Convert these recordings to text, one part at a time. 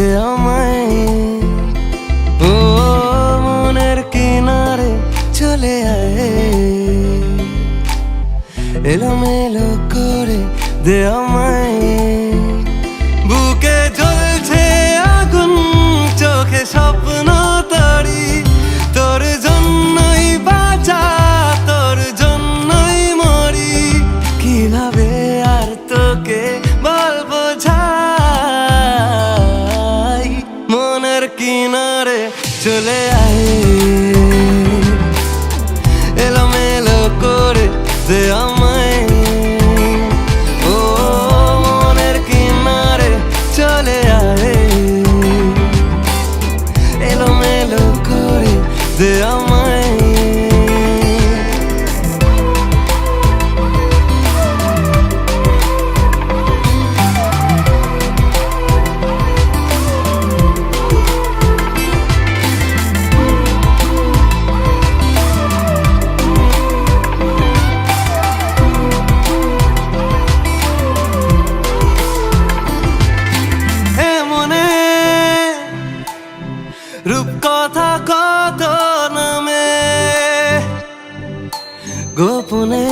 দে আমায়। ও মনের কিনারে চলে আয়, এলোমেলো করে দে আমায়। বুকে জ্বলছে আগুন, চোখে স্বপ্ন তরি, তোর জন্যই বাঁচা, তোর জন্যই মরি। কিভাবে আর তোকে বলবো যাই, মনের কিনারে চলে আয়, এলোমেলো করে দে আমায়। ও মনের কিনারে চলে আয়, এলোমেলো করে দে আমায়। রূপকথা কত নামে গোপনে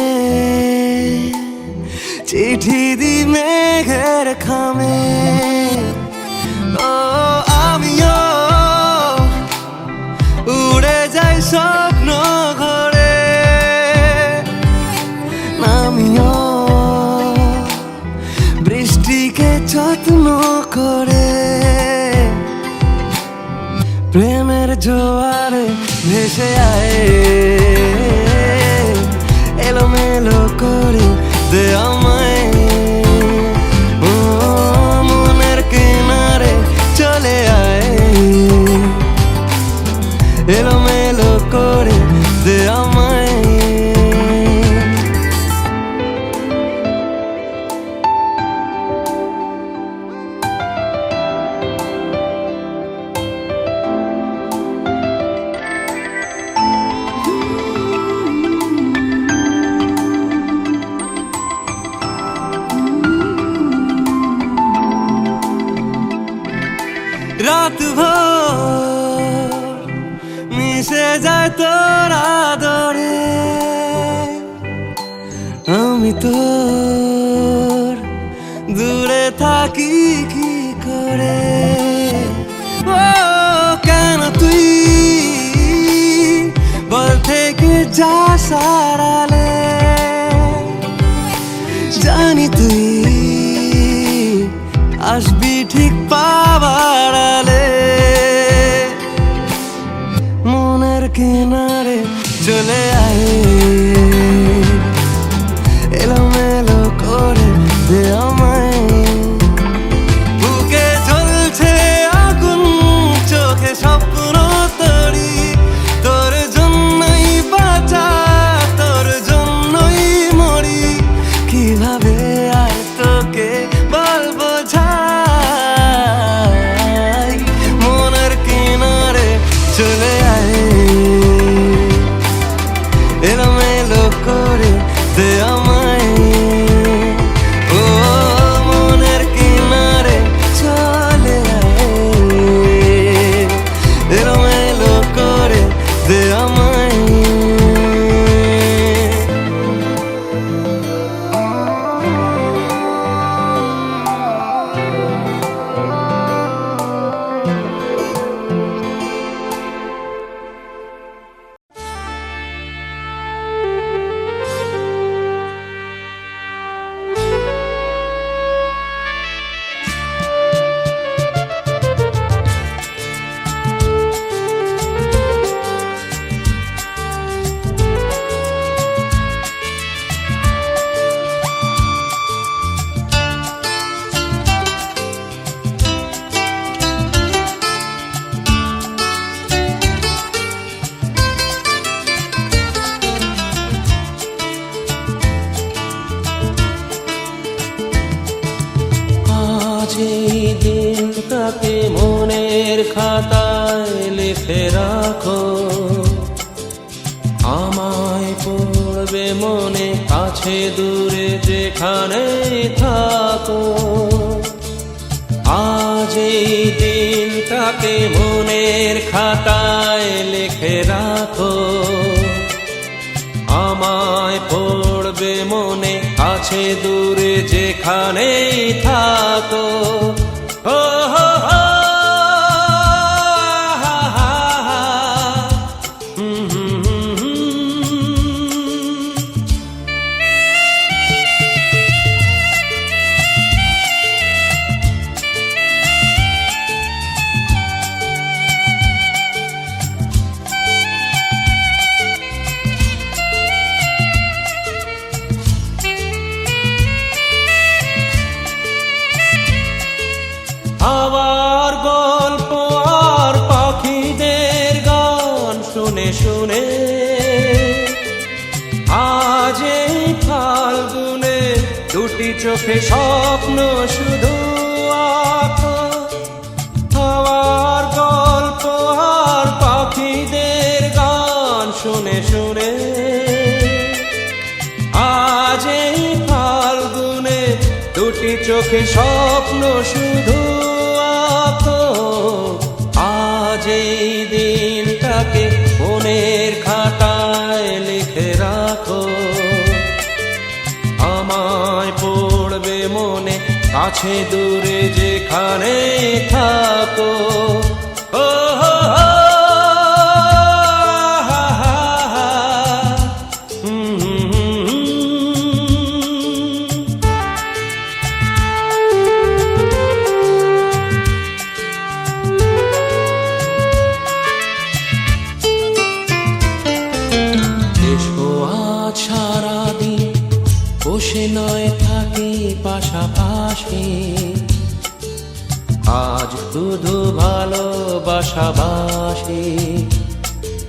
চিঠি দি মেঘের খামে। ও আমিও উড়ে যাই স্বপ্ন ঘরে, আমিও বৃষ্টিকে যত্ন করে। প্রেমের জোয়ারে ভেসে আয়, এলোমেলো করে দে আমায়। ও মনের কিনারে চলে আয়, এলোমেলো করে দে আমায়। রাত ভোর মিশে যায় তোর আদরে, আমি তোর দূরে থাকি কি করে। ও কেন তুই বল থেকে যা সারালে, জানি তুই আসবি ঠিক পাবার আলে। মনের কিনারে চলে আয়, এলোমেলো করে দে আমায়। বুকে জ্বলছে আগুন, চোখে স্বপ্ন তরি, তোর জন্যই বাঁচা, তোর জন্যই মরি। কিভাবে আর তোকে বলবো যাই, মনের কিনারে চলে আয়, এলোমেলো করে দে আমায়। ও মনের কিনারে চলে আয়, এলোমেলো করে দে আমায়। সেই দিনটাকে মনের খাতায় লিখে রাখো, আমায় পড়বে মনে কাছে দূরে যেখানে থাকো। আজ এই দিনটাকে মনের খাতায় লিখে রাখো, আমায় পড়বে মনে কাছে দূরে যেখানেই থাকো। ও হো হো, হা হা হা, হুম হুম হুম হুম। আবার গল্প আর পাখিদের গান শুনে শুনে আজ এই ফাল্গুনে দুটি চোখে স্বপ্ন শুধু আঁকো। আবার গল্প আর পাখিদের গান শুনে শুনে আজ এই ফাল্গুনে দুটি চোখে স্বপ্ন শুধু আঁকো। আজ এই দিনটাকে মনের খাতায় লিখে রাখো, আমায় পড়বে মনে কাছে দূরে যেখানে থাকো। ও হো হো, হা হা হা, হুম হুম হুম হুম। এসো আজ সারাদিন বসে নয় থাকি পাশাপাশি, আজ শুধু ভালোবাসাবাসি,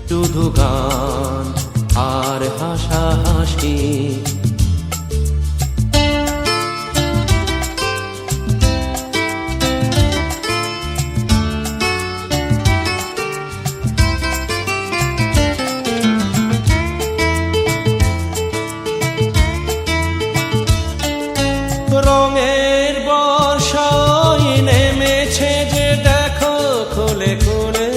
শুধু গান আর হাসাহাসি। রঙের বর্ষায় নেমেছে যে দেখো খুলে খুলে,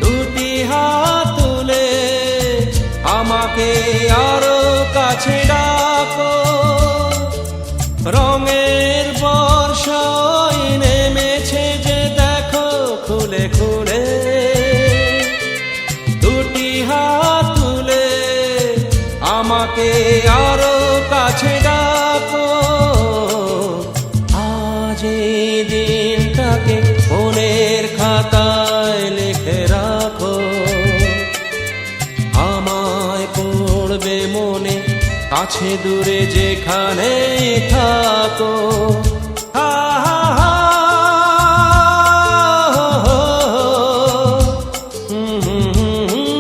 দুটি হাত তুলে আমাকে আরো কাছে ডাকো। রঙের বর্ষায় নেমেছে যে দেখো খুলে খুলে, দুটি হাত তুলে আমাকে আরো কাছে ডাকো। আজ এই দিনটাকে মনের খাতায় লিখে রাখো, আমায় পড়বে মনে কাছে দূরে যেখানে থাকো। হা হা হা, হো হো, হুম হুম হুম হুম।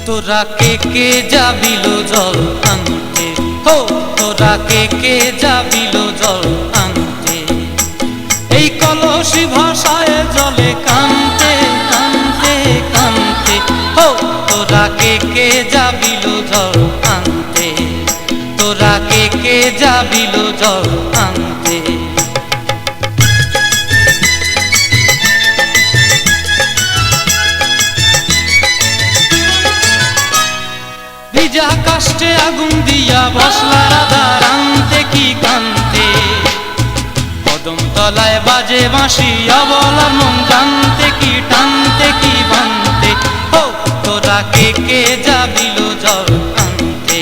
তোরা কে যাবিল জল আনতে, হো তোরা কে যাবিল জল আনতে, এই কলসি ভাষায় জলে কানতে কানতে কানতে। হো তোরা কে যাবিল জল আনতে, তোরা কে যাবিল জল আনতে। ভিজা কাষ্টে আগুন দিয়া বসলা রাধা রানতে কি কানতে, কদম তলায় বাজে বাঁশি অবলার মন জানতে কি টানতে কি বানতে। হো তোরা কে যাবিল জল আনতে,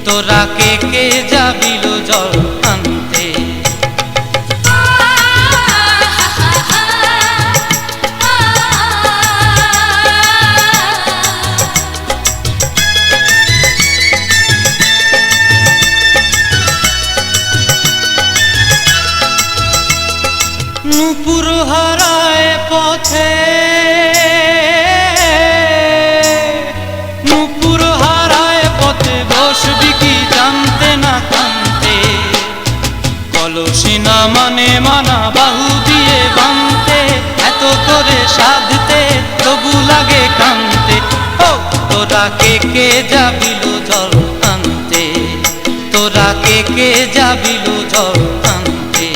তোরা কে যাবিল জল আনতে। নূপুর হারায় পথে, নূপুর হারায় পথে, বসবি কি জানতে না কানতে, কলসি না মানে মানা বাহু দিয়ে বানতে, এত করে সাধতে তবু লাগে কানতে। ও তোরা কে যাবিল জল আনতে, তোরা কে যাবিল জল আনতে।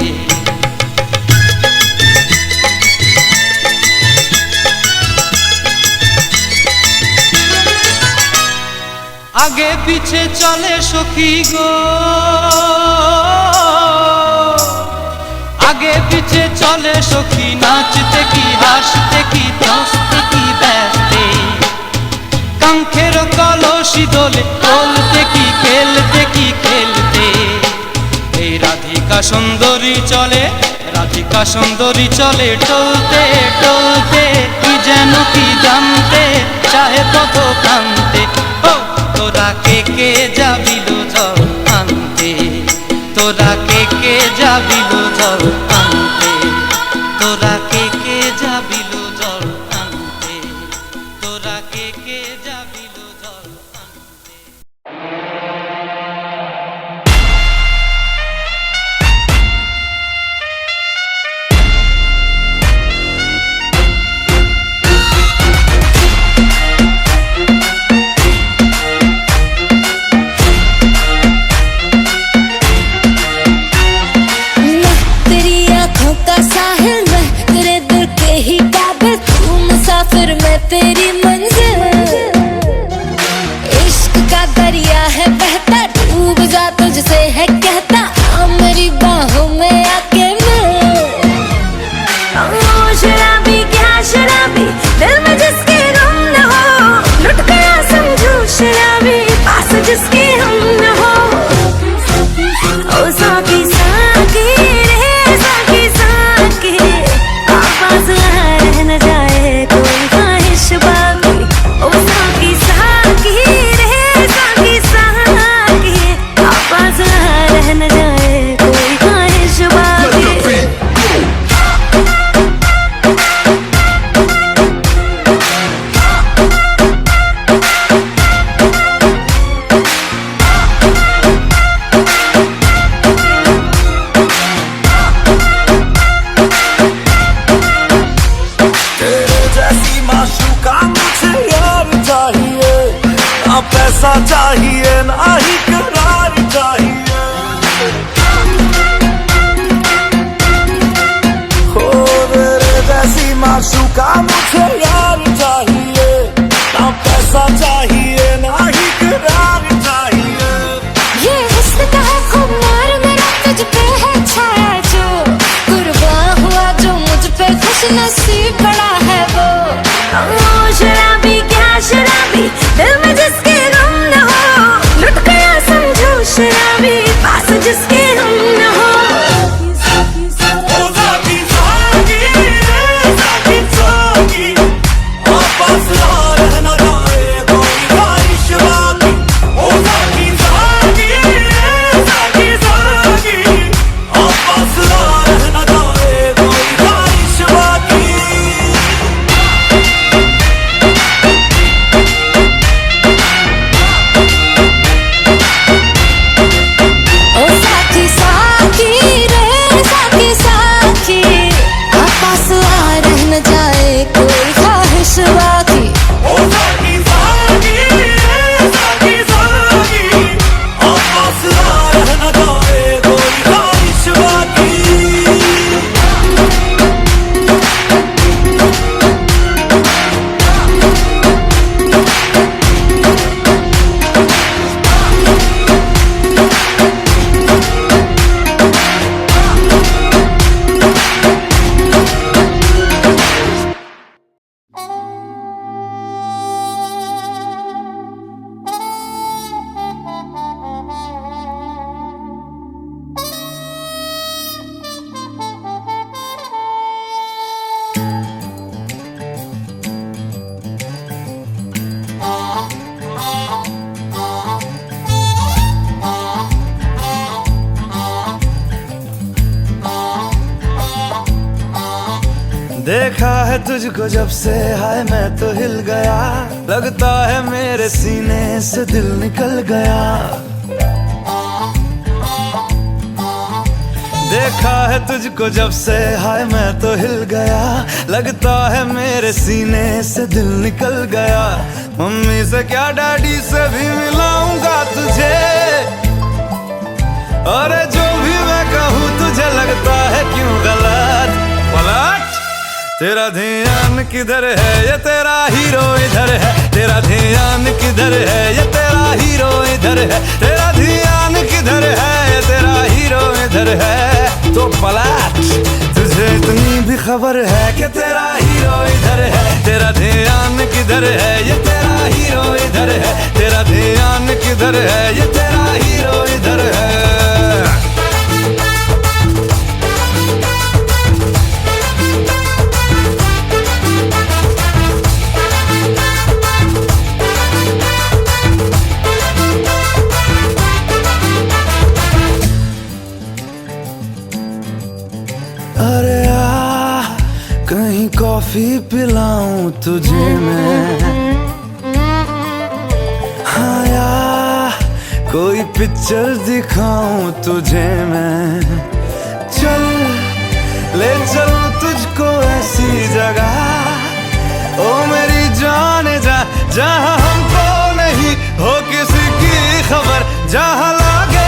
আগে পিছে চলে সখী গো, আগে পিছে চলে সখী, নাচতে কি হাসতে কি দশতে কি ব্যস্তে, কাঙ্ক্ষের কলসি দোলে বলতে কি খেলতে কি খেলতে। এই রাধিকা সুন্দরী চলে, রাধিকা সুন্দরী চলে টলতে টলতে, কি যেন কি জানতে চাহে পথ কান্তে। ও তোরা কে যাবিল জল আনতে, তোরা কে যাবিল জল আনতে, তোরা কে যাবিল জল আনতে, তোরা কে যাবিল জল আনতে। तेरी मंजिल इश्क का दरिया है बहता, डूब जा तुझसे है कहता, आ मेरी बाहों में आके मिल। ओ शराबी क्या शराबी, दिल में जिसके गम न हो, लुट गया समझो शराबी, पास जिसके हम न हो। ओ साकी साकी रे साकी साकी, आवाज रह न जाए कोई बाकी। ओ साकी साकी रे साकी साकी, आवाज रह न जाए कोई ख्वाहिश बाकी। पैसा चाहिए ना ही करार चाहिए, हो मेरे जैसी माशूका मुझे यार चाहिए, ना पैसा चाहिए ना ही करार चाहिए। ये हुस्न का है खुमार मेरा, तुझ पे है छाया जो, कुर्बान हुआ जो मुझ पे, खुश नसीब बड़ा है वो। ओ शराबी क्या शराबी, दिल में जिसके शराबी, पास जिसके हम न हो। ओ साकी साकी रे साकी साकी, देखा है तुझको जब से हाय मैं तो हिल गया, लगता है मेरे सीने से दिल निकल गया। देखा है तुझको जब से हाय मैं तो हिल गया, लगता है मेरे सीने से दिल निकल गया। मम्मी से क्या डैडी से भी मिलाऊंगा तुझे, अरे जो भी मैं कहूँ तुझे लगता है क्यों गलत। पलट तेरा ध्यान किधर है, ये तेरा हीरो इधर है। तेरा ध्यान किधर है, ये तेरा हीरो इधर है। तेरा ध्यान किधर है, ये तेरा हीरो इधर है। तो पलट, तुझे इतनी भी खबर है कि तेरा हीरो इधर है। तेरा ध्यान किधर है, ये तेरा हीरो इधर है। तेरा ध्यान किधर है, ये तेरा हीरो इधर है। अरे आ, कहीं कॉफी पिलाऊं तुझे मैं, हाँ यार कोई पिक्चर दिखाऊं तुझे मैं। चल ले चलूं तुझको ऐसी जगह, ओ मेरी जान जा, जहाँ हमको नहीं हो किसी की खबर, जहाँ लगे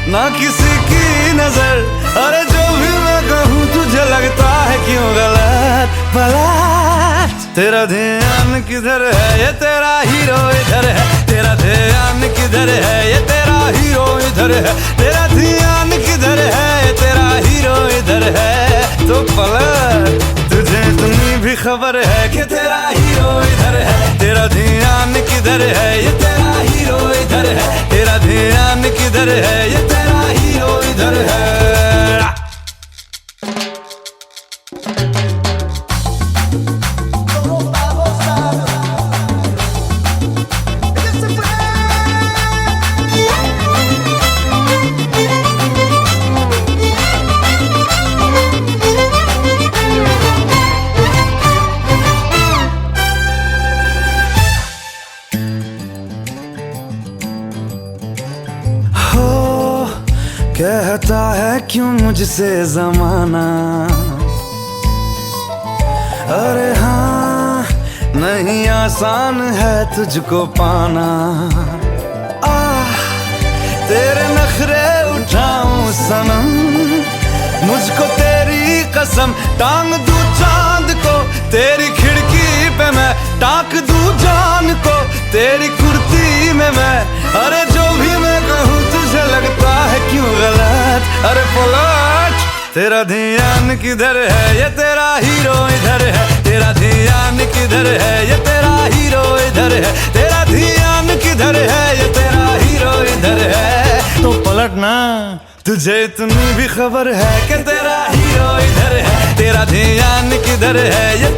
ना किसी की नजर। अरे जो भी मैं कहूँ तुझे लगता है क्यों गलत। पलट, तेरा ध्यान किधर है, ये तेरा हीरो इधर है। तेरा ध्यान किधर है, ये तेरा हीरो इधर है। तेरा ध्यान किधर है, ये तेरा हीरो इधर है। तो पलट, तुझे इतनी भी खबर है कि तेरा हीरो इधर है। तेरा ध्यान किधर है, ये तेरा हीरो इधर है। तेरा ध्यान किधर है, ये तेरा हीरो इधर है। कहता है क्यों मुझसे जमाना, अरे हाँ नहीं आसान है तुझको पाना। तेरे नखरे उठाऊं सनम, मुझको तेरी कसम टांग दूं चांद को। तेरी खिड़की पे मैं टाक दूं जान को, तेरी कुर्ती में मैं। अरे जो भी मैं कहूँ तुझे लगता है क्यों गलत। अरे पलट, तेरा ध्यान किधर है, ये तेरा हीरो इधर है। तेरा ध्यान किधर है, ये तेरा हीरो इधर है। तेरा ध्यान किधर है, ये तेरा हीरो इधर है। तो पलट ना, तुझे इतनी भी खबर है कि तेरा हीरो इधर है। तेरा ध्यान किधर है, ये